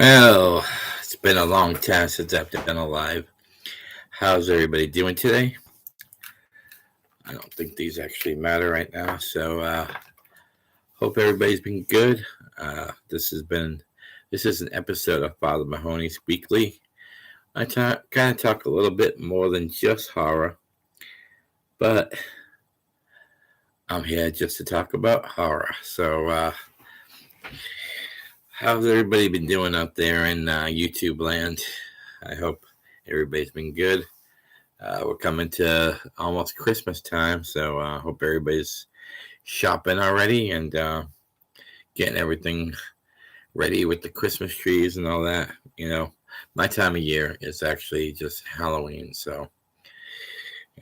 Well, it's been a long time since I've been alive. How's everybody doing today? I don't think these actually matter right now, so hope everybody's been good. This is an episode of Father Mahoney's Weekly. I kind of talk a little bit more than just horror, but I'm here just to talk about horror. So, how's everybody been doing out there in YouTube land? I hope everybody's been good. We're coming to almost Christmas time, so I hope everybody's shopping already and getting everything ready with the Christmas trees and all that. My time of year is actually just Halloween, so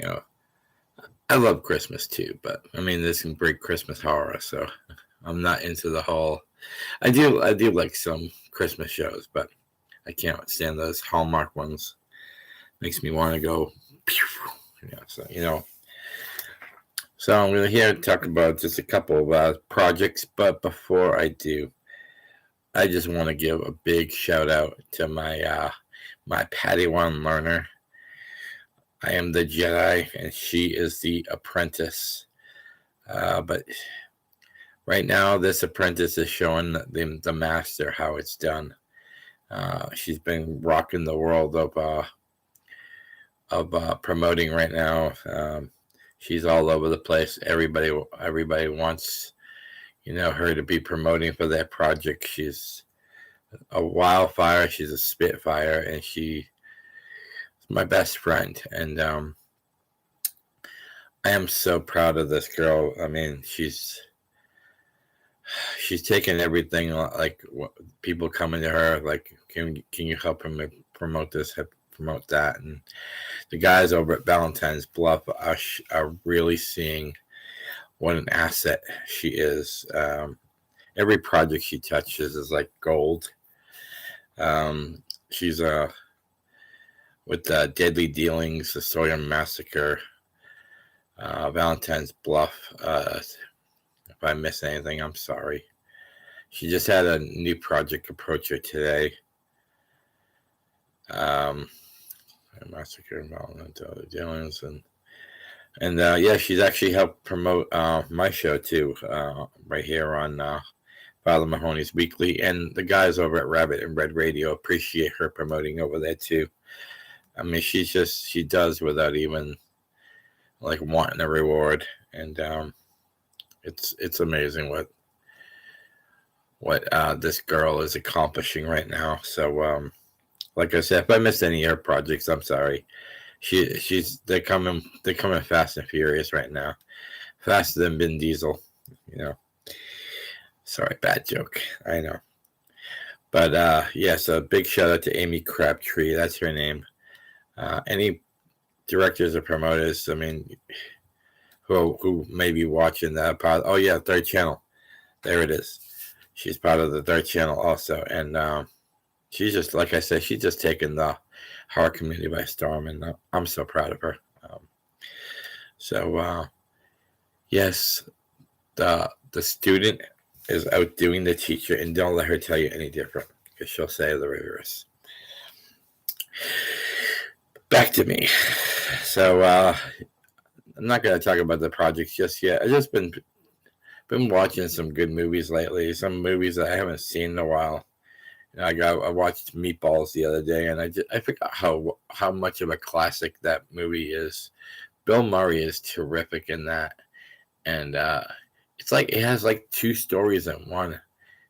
you know I love Christmas too. But I mean, there's some great Christmas horror, so I'm not into the whole. I do like some Christmas shows, but I can't stand those Hallmark ones. Makes me want to go. So I'm going to here talk about just a couple of projects, but before I do, I just want to give a big shout out to my Padawan learner. I am the Jedi, and she is the apprentice. But right now, this apprentice is showing the master how it's done. She's been rocking the world of promoting right now. She's all over the place. Everybody wants, her to be promoting for that project. She's a wildfire. She's a spitfire, and she's my best friend. And I am so proud of this girl. I mean, she's taken everything. Like people coming to her, like, can you help him promote this? Promote that, and the guys over at Valentine's Bluff are really seeing what an asset she is. Every project she touches is like gold. She's with Deadly Dealings, the Sawyer Massacre, Valentine's Bluff. If I miss anything, I'm sorry. She just had a new project approach her today. Massacre, Dealings, and yeah, she's actually helped promote my show too, right here on Father Mahoney's Weekly, and the guys over at Rabbit and Red Radio appreciate her promoting over there too. I mean, she does without even like wanting a reward, and it's amazing what this girl is accomplishing right now. So like I said, if I missed any of her projects, I'm sorry. They're coming fast and furious right now, faster than Vin Diesel. Sorry, bad joke. I know, but yeah. So big shout out to Amy Crabtree. That's her name. Any directors or promoters, I mean, who may be watching that pod. Oh yeah, Third Channel. There it is. She's part of the Third Channel also, and she's just, like I said, she's just taken the horror community by storm, and I'm so proud of her. Yes, the student is outdoing the teacher, and don't let her tell you any different, because she'll say the reverse. Back to me. So I'm not going to talk about the projects just yet. I've just been watching some good movies lately, some movies that I haven't seen in a while. I watched Meatballs the other day, and I forgot how much of a classic that movie is. Bill Murray is terrific in that, and it's like it has like two stories in one.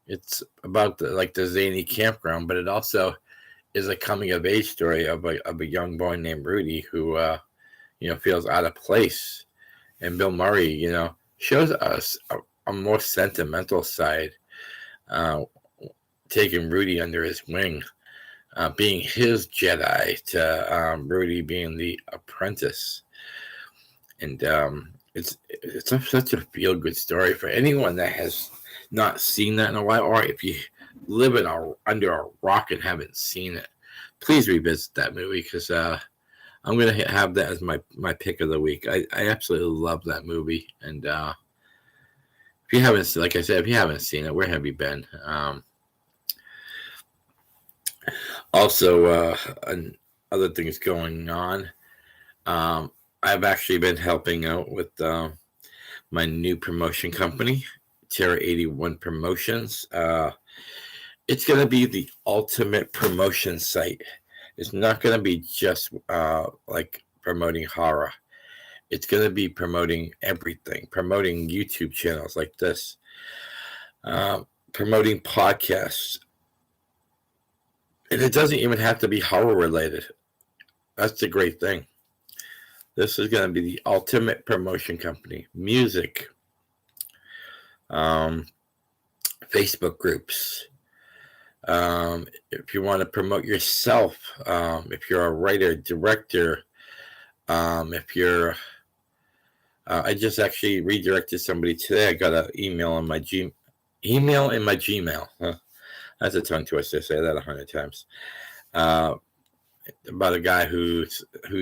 It's about the zany campground, but it also is a coming of age story of a young boy named Rudy who feels out of place, and Bill Murray shows us a more sentimental side. Taking Rudy under his wing, being his Jedi to Rudy being the apprentice, and it's such a feel good story for anyone that has not seen that in a while, or if you live under a rock and haven't seen it, please revisit that movie, because I'm gonna have that as my pick of the week. I absolutely love that movie, and if you haven't, like I said, if you haven't seen it, where have you been? Also, and other things going on. I've actually been helping out with my new promotion company, Terra 81 Promotions. It's going to be the ultimate promotion site. It's not going to be just like promoting horror. It's going to be promoting everything, promoting YouTube channels like this, promoting podcasts. And it doesn't even have to be horror related. That's the great thing. This is going to be the ultimate promotion company. Music, Facebook groups. If you want to promote yourself, if you're a writer, director, if you're, I just actually redirected somebody today. I got an email in my Gmail. Huh? That's a tongue twister. Say that 100 times. About a guy who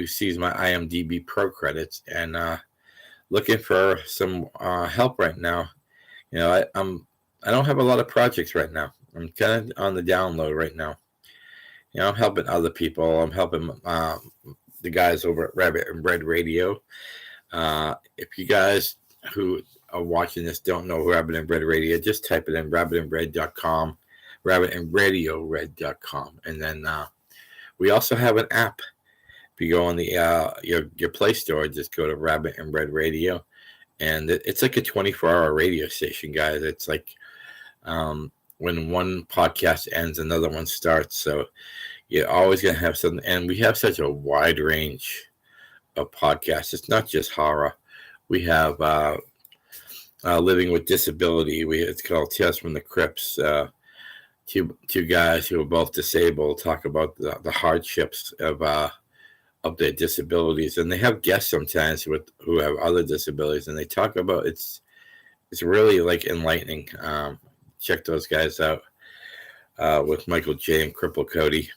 sees my IMDb Pro credits and looking for some help right now. You know, I don't have a lot of projects right now. I'm kind of on the download right now. You know, I'm helping other people. I'm helping the guys over at Rabbit and Bread Radio. If you guys who are watching this don't know Rabbit and Bread Radio, just type it in rabbitandbread.com, rabbitandradiored.com, and then we also have an app. If you go on the your Play Store, just go to Rabbit and Bread Radio, and it's like a 24-hour radio station, guys. It's like when one podcast ends, another one starts. So you're always going to have something. And we have such a wide range of podcasts. It's not just horror. We have Living with Disability. It's called Tales from the Crypts. Two guys who are both disabled talk about the hardships of their disabilities. And they have guests sometimes who have other disabilities. And they talk about it's really like enlightening. Check those guys out with Michael J. and Cripple Cody.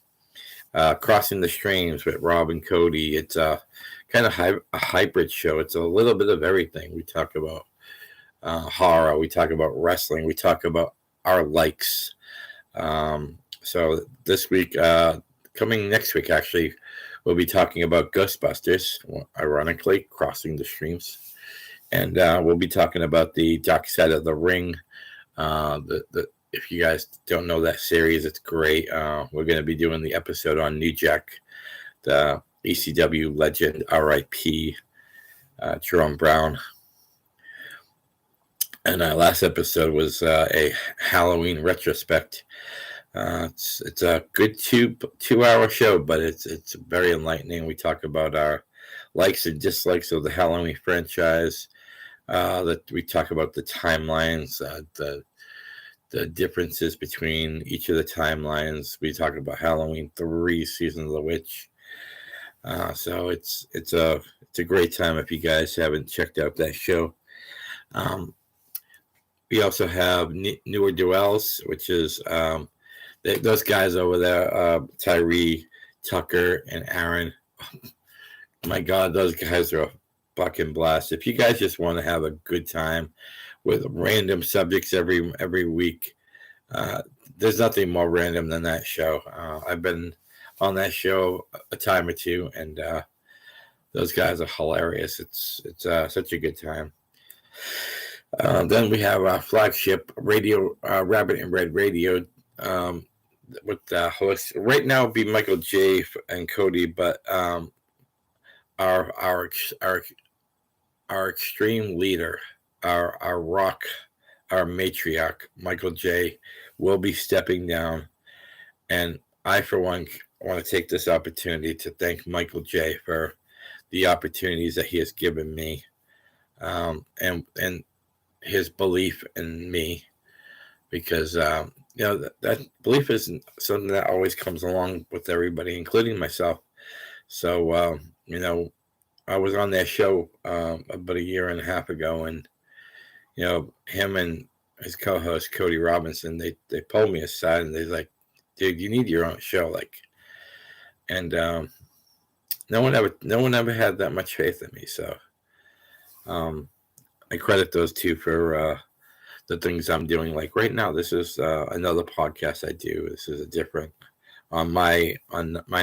Crossing the Streams with Rob and Cody. It's kind of a hybrid show. It's a little bit of everything. We talk about horror. We talk about wrestling. We talk about our likes. So this week, coming next week, actually, we'll be talking about Ghostbusters, ironically, Crossing the Streams. And we'll be talking about the Dark Side of the Ring. If you guys don't know that series, it's great. We're going to be doing the episode on New Jack, the ECW legend, R.I.P. Jerome Brown. And our last episode was a Halloween retrospect. It's a good 2-hour show, but it's very enlightening. We talk about our likes and dislikes of the Halloween franchise. That we talk about the timelines, the differences between each of the timelines. We talk about Halloween 3, Season of the Witch. So it's a great time if you guys haven't checked out that show. We also have Newer Duels, which is those guys over there, Tyree, Tucker, and Aaron. My God, those guys are a fucking blast. If you guys just want to have a good time with random subjects every week, there's nothing more random than that show. I've been on that show a time or two, and those guys are hilarious. It's such a good time. Then we have our flagship radio, Rabbit and Red Radio, with the host. Right now it'll be Michael J. and Cody, but our extreme leader, our rock, our matriarch, Michael J., will be stepping down. And I, for one, want to take this opportunity to thank Michael J. for the opportunities that he has given me, and his belief in me, because that belief isn't something that always comes along with everybody, including myself. So I was on that show about a year and a half ago, and him and his co-host Cody Robinson, they pulled me aside and they're like, "Dude, you need your own show." And no one ever had that much faith in me. So I credit those two for the things I'm doing. Like right now, this is another podcast I do. This is a different on my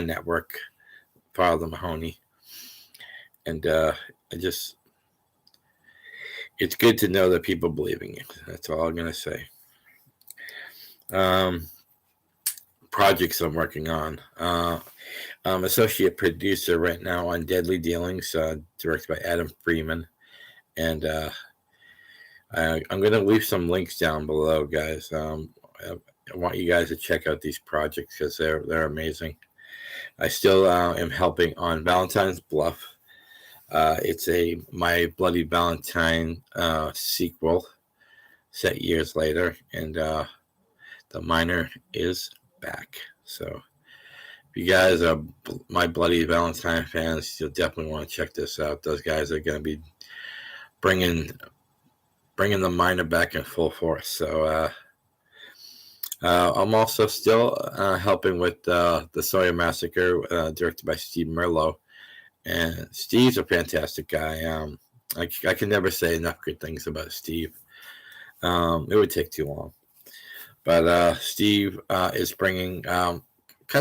network, Father Mahoney, and it's good to know that people believe in you. That's all I'm gonna say. Projects I'm working on. I'm associate producer right now on Deadly Dealings, directed by Adam Freeman, and I'm going to leave some links down below, guys. I want you guys to check out these projects because they're amazing. I still am helping on Valentine's Bluff. It's a My Bloody Valentine sequel set years later, and the minor is back. So if you guys are My Bloody Valentine fans, you'll definitely want to check this out. Those guys are going to be bringing the minor back in full force. So I'm also still helping with the Sawyer Massacre, directed by Steve Merlo. And Steve's a fantastic guy. I can never say enough good things about Steve. It would take too long. But Steve is bringing kind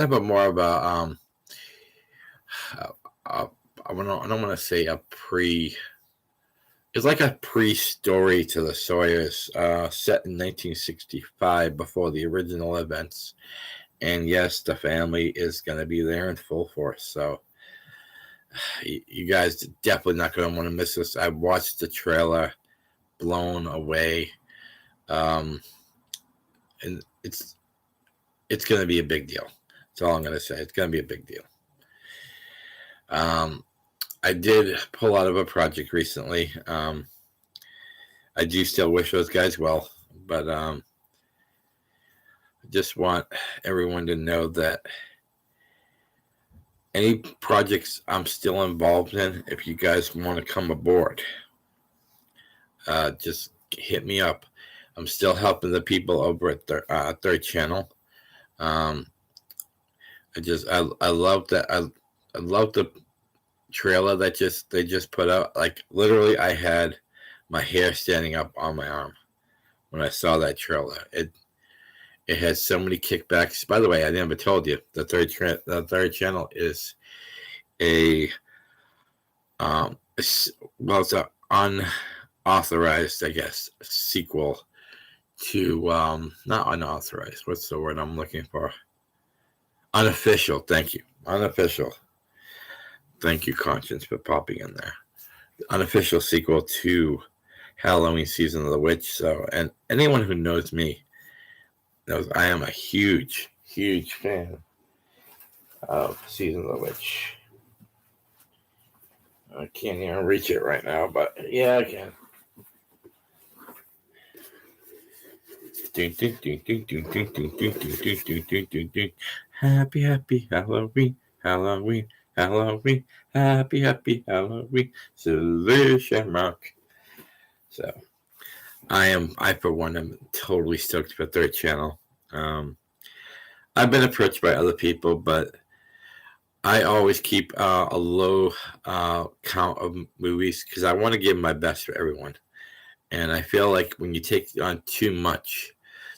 of a more of a I don't want to say a it's like a pre-story to the Sawyers, set in 1965 before the original events. And yes, the family is going to be there in full force. So you guys definitely not going to want to miss this. I watched the trailer, blown away. And it's going to be a big deal. That's all I'm going to say. It's going to be a big deal. I did pull out of a project recently. I do still wish those guys well, but I just want everyone to know that any projects I'm still involved in, if you guys want to come aboard, just hit me up. I'm still helping the people over at Third Channel. I love that. I love the trailer that they just put out. Like literally, I had my hair standing up on my arm when I saw that trailer. It has so many kickbacks. By the way, I never told you the Third Channel is it's an unauthorized, I guess, sequel to not unauthorized. What's the word I'm looking for? Unofficial. Thank you. Unofficial. Thank you, Conscience, for popping in there. The unofficial sequel to Halloween Season of the Witch. So, and anyone who knows me knows I am a huge, huge fan of Season of the Witch. I can't even reach it right now, but yeah, I can. Happy, happy Halloween, Halloween, Halloween, happy, happy Halloween, Silver Shamrock. So, I for one am totally stoked for Third Channel. I've been approached by other people, but I always keep a low count of movies because I want to give my best for everyone. And I feel like when you take on too much,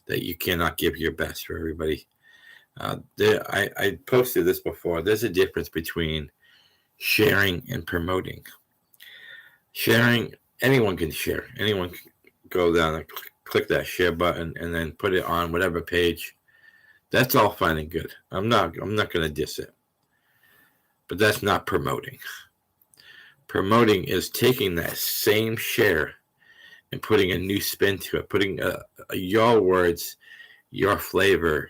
that you cannot give your best for everybody. I posted this before. There's a difference between sharing and promoting. Sharing, anyone can share. Anyone can go down and click that share button and then put it on whatever page. That's all fine and good. I'm not going to diss it. But that's not promoting. Promoting is taking that same share and putting a new spin to it, putting your words, your flavor,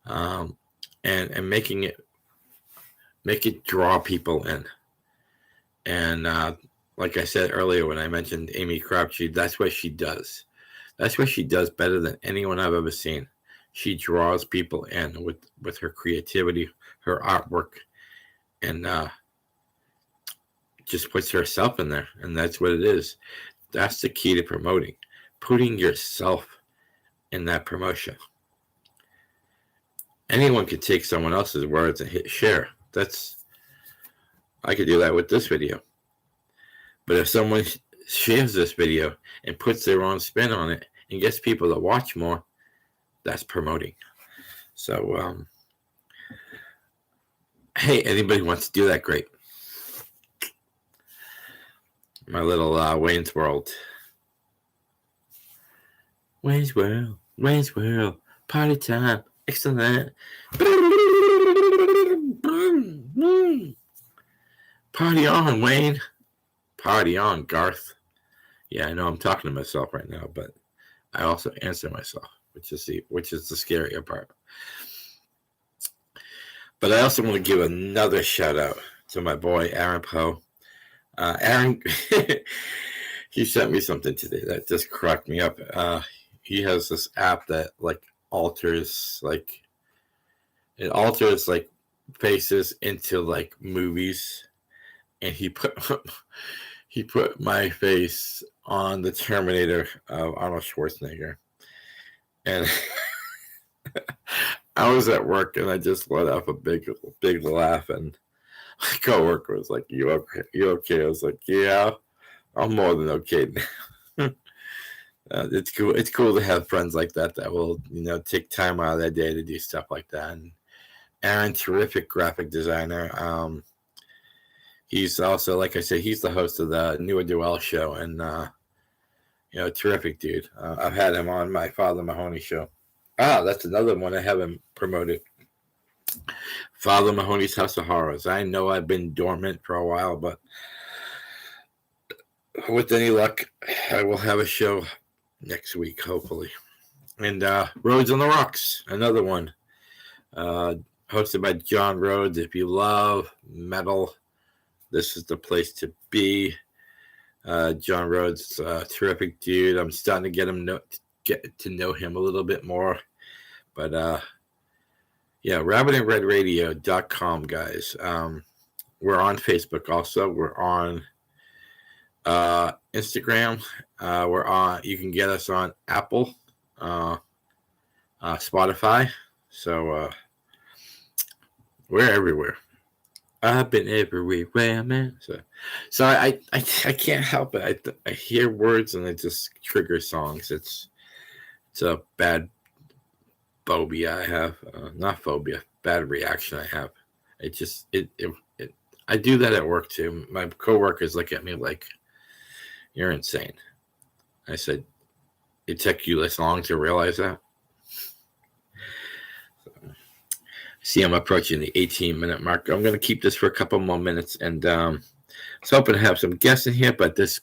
and make it draw people in. And like I said earlier when I mentioned Amy Crabtree, that's what she does. That's what she does better than anyone I've ever seen. She draws people in with her creativity, her artwork, and just puts herself in there. And that's what it is. That's the key to promoting, putting yourself in that promotion. Anyone could take someone else's words and hit share. I could do that with this video. But if someone shares this video and puts their own spin on it and gets people to watch more, that's promoting. So Hey, anybody wants to do that? Great. My little Wayne's World. Wayne's World, Wayne's World, party time, excellent. Party on, Wayne. Party on, Garth. Yeah, I know I'm talking to myself right now, but I also answer myself, which is the scarier part. But I also want to give another shout out to my boy Aaron Poe. Aaron, he sent me something today that just cracked me up. He has this app that alters faces into movies, and he put my face on the Terminator of Arnold Schwarzenegger, and I was at work and I just let off a big laugh, and my coworker was like, "You okay? You okay?" I was like, "Yeah, I'm more than okay now." It's cool. It's cool to have friends like that will take time out of their day to do stuff like that. And Aaron, terrific graphic designer. He's also, like I said, he's the host of the Newer Duell show, and terrific dude. I've had him on my Father Mahoney show. That's another one I haven't promoted. Father Mahoney's House of Horrors. I know I've been dormant for a while, but with any luck, I will have a show next week, hopefully. And Roads on the Rocks, another one. Hosted by John Rhodes. If you love metal, this is the place to be. John Rhodes, terrific dude. I'm starting to get to know him a little bit more. But rabbitandredradio.com, guys. We're on Facebook also. We're on Instagram. You can get us on Apple, Spotify. So we're everywhere. I've been everywhere, man. So I can't help it. I hear words and it just triggers songs. It's a bad phobia I have. Not phobia, bad reaction I have. I do that at work too. My coworkers look at me like, "You're insane." I said, "It took you this long to realize that?" See, I'm approaching the 18-minute mark. I'm going to keep this for a couple more minutes, and I was hoping to have some guests in here, but this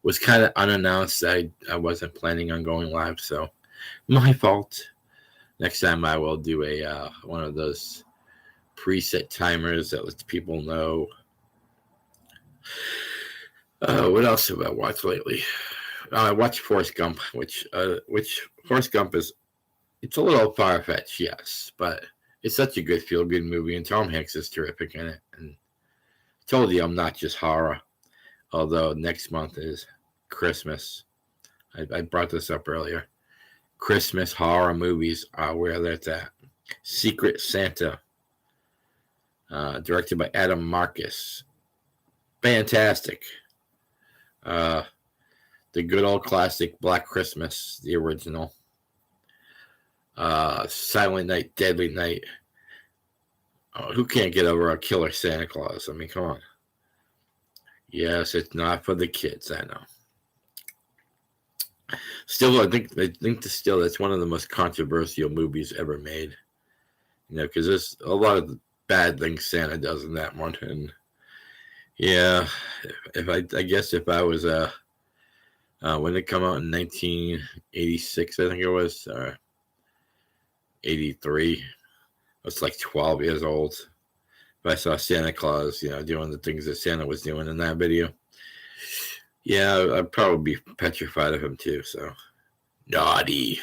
was kind of unannounced. I wasn't planning on going live, so my fault. Next time I will do a one of those preset timers that lets people know. What else have I watched lately? I watched Forrest Gump, which Forrest Gump it's a little far-fetched, yes, but it's such a good feel-good movie, and Tom Hanks is terrific in it. And I told you I'm not just horror, although next month is Christmas. I brought this up earlier. Christmas horror movies are where that's at. Secret Santa, directed by Adam Marcus. Fantastic. The good old classic Black Christmas, the original. Silent Night, Deadly Night. Who can't get over a killer Santa Claus? I mean, come on. Yes, it's not for the kids, I know. Still, I think that's one of the most controversial movies ever made. Because there's a lot of bad things Santa does in that one, and yeah, I guess if I was when it come out in 1986, I think it was, 83. I was like 12 years old. If I saw Santa Claus, doing the things that Santa was doing in that video, yeah, I'd probably be petrified of him too. So, naughty.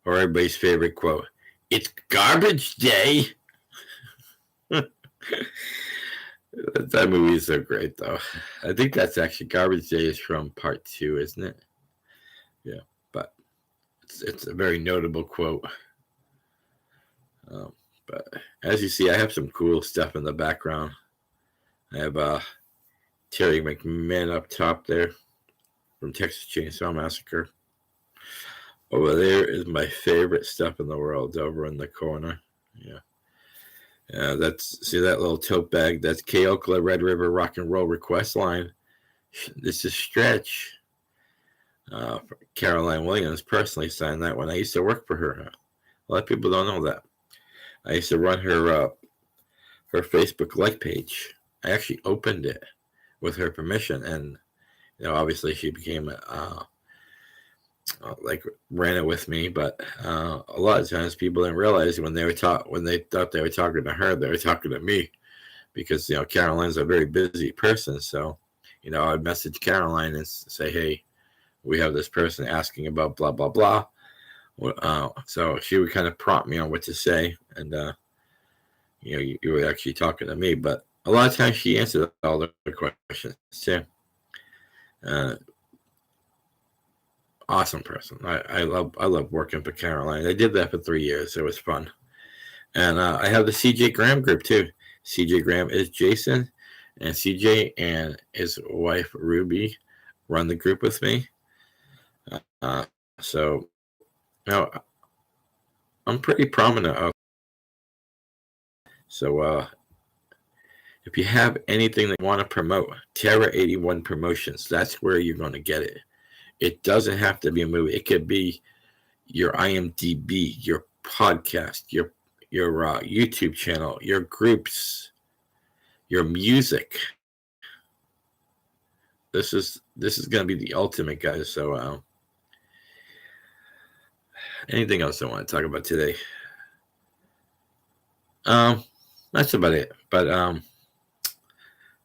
Or everybody's favorite quote, "It's garbage day." That movie is so great, though. I think that's actually Garbage Day is from part 2, isn't it? Yeah, but it's a very notable quote. But as you see, I have some cool stuff in the background. I have Terry McMahon up top there from Texas Chainsaw Massacre. Over there is my favorite stuff in the world, over in the corner. Yeah. See that little tote bag? That's Keokla Red River Rock and Roll request line. This is Stretch. Caroline Williams personally signed that one. I used to work for her. A lot of people don't know that. I used to run her Facebook like page. I actually opened it with her permission, and obviously she became ran it with me. But a lot of times people didn't realize when they thought they were talking to her, they were talking to me, because Caroline's a very busy person. So I'd message Caroline and say, hey, we have this person asking about blah blah blah. So she would kind of prompt me on what to say, and you were actually talking to me. But a lot of times she answered all the questions too. Awesome person. I love working for Caroline. I did that for 3 years. It was fun. And I have the CJ Graham group too. CJ Graham is Jason, and CJ and his wife Ruby run the group with me. So I'm pretty prominent. So if you have anything that you want to promote, Terra 81 Promotions, that's where you're going to get it. It doesn't have to be a movie. It could be your IMDb, your podcast, your YouTube channel, your groups, your music. This is going to be the ultimate, guys. So anything else I want to talk about today? That's about it. But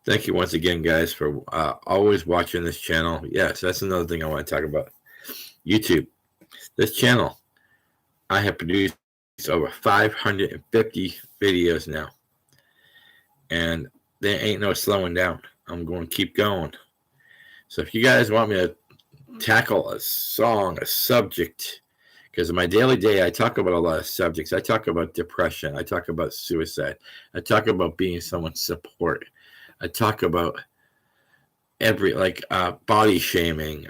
thank you once again, guys, for always watching this channel. Yes, that's another thing I want to talk about. YouTube. This channel, I have produced over 550 videos now. And there ain't no slowing down. I'm going to keep going. So if you guys want me to tackle a song, a subject, because in my daily day, I talk about a lot of subjects. I talk about depression. I talk about suicide. I talk about being someone's support. I talk about body shaming,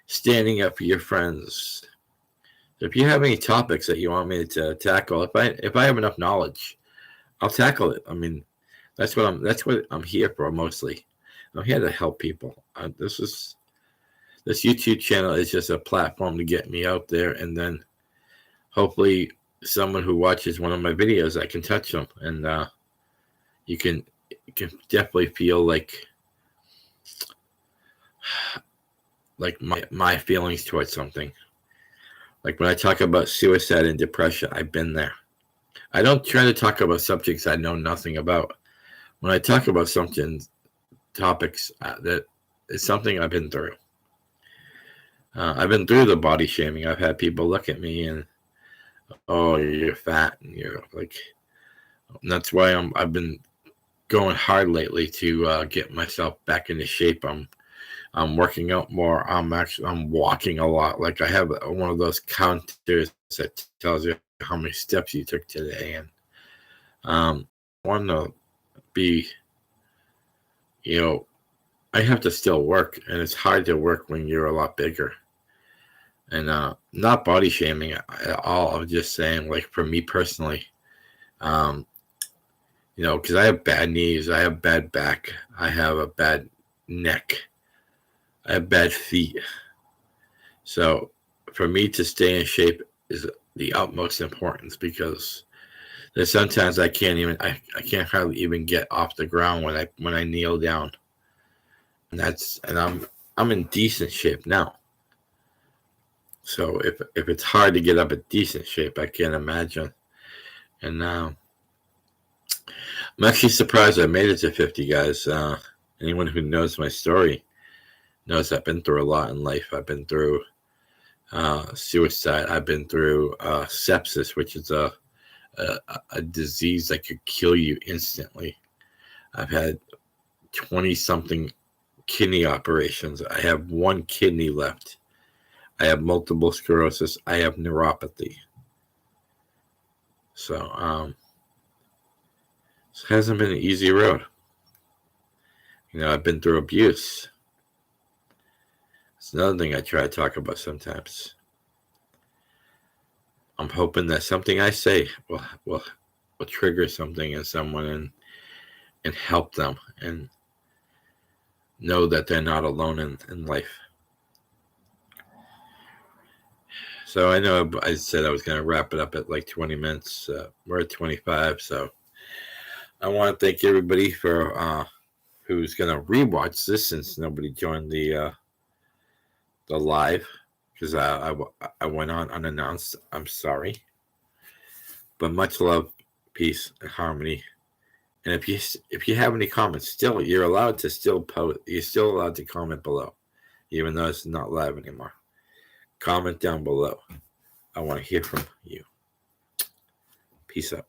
standing up for your friends. If you have any topics that you want me to tackle, if I have enough knowledge, I'll tackle it. I mean, that's what I'm here for mostly. I'm here to help people. This YouTube channel is just a platform to get me out there, and then hopefully someone who watches one of my videos, I can touch them, and you can definitely feel like my feelings towards something. Like when I talk about suicide and depression, I've been there. I don't try to talk about subjects I know nothing about. When I talk about topics that is something I've been through. I've been through the body shaming. I've had people look at me and, oh, you're fat, and you're like, and that's why I've been going hard lately to get myself back into shape. I'm working out more. I'm walking a lot. Like I have one of those counters that tells you how many steps you took today, and I want to be, I have to still work, and it's hard to work when you're a lot bigger. And not body shaming at all. I'm just saying, like, for me personally, because I have bad knees, I have bad back, I have a bad neck, I have bad feet. So for me to stay in shape is the utmost importance, because there's sometimes I can't hardly even get off the ground when I kneel down. And I'm in decent shape now. So if it's hard to get up in decent shape, I can't imagine. And I'm actually surprised I made it to 50, guys. Anyone who knows my story knows I've been through a lot in life. I've been through suicide. I've been through sepsis, which is a disease that could kill you instantly. I've had 20-something kidney operations. I have one kidney left. I have multiple sclerosis. I have neuropathy. So it hasn't been an easy road. I've been through abuse. It's another thing I try to talk about sometimes. I'm hoping that something I say will will trigger something in someone and help them and know that they're not alone in life. So I know I said I was going to wrap it up at like 20 minutes. We're at 25, so I want to thank everybody for who's going to rewatch this since nobody joined the live because I went on unannounced. I'm sorry, but much love, peace, and harmony. And if you have any comments, still you're allowed to still post. You're still allowed to comment below, even though it's not live anymore. Comment down below. I want to hear from you. Peace out.